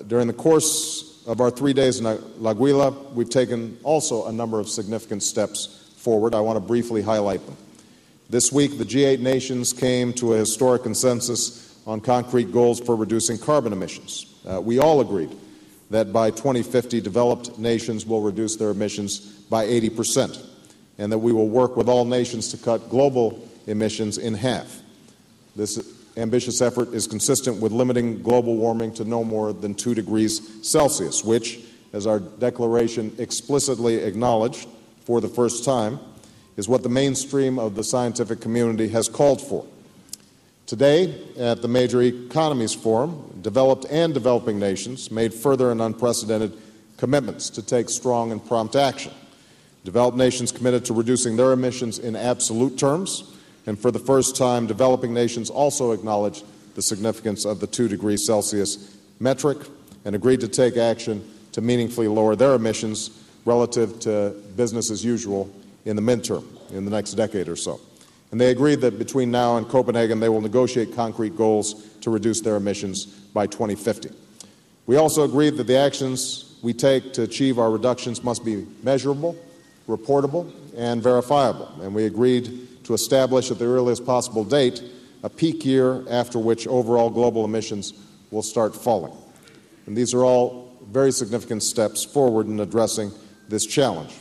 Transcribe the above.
During the course of our 3 days in La Guila, we've taken also a number of significant steps forward. I want to briefly highlight them. This week, the G-8 nations came to a historic consensus on concrete goals for reducing carbon emissions. We all agreed that by 2050, developed nations will reduce their emissions by 80%, and that we will work with all nations to cut global emissions in half. This ambitious effort is consistent with limiting global warming to no more than 2 degrees Celsius, which, as our declaration explicitly acknowledged for the first time, is what the mainstream of the scientific community has called for. Today, at the Major Economies Forum, developed and developing nations made further and unprecedented commitments to take strong and prompt action. Developed nations committed to reducing their emissions in absolute terms, and for the first time, developing nations also acknowledged the significance of the 2 degrees Celsius metric and agreed to take action to meaningfully lower their emissions relative to business as usual in the midterm, in the next decade or so. And they agreed that between now and Copenhagen, they will negotiate concrete goals to reduce their emissions by 2050. We also agreed that the actions we take to achieve our reductions must be measurable, reportable, and verifiable. And we agreed to establish at the earliest possible date a peak year after which overall global emissions will start falling. And these are all very significant steps forward in addressing this challenge.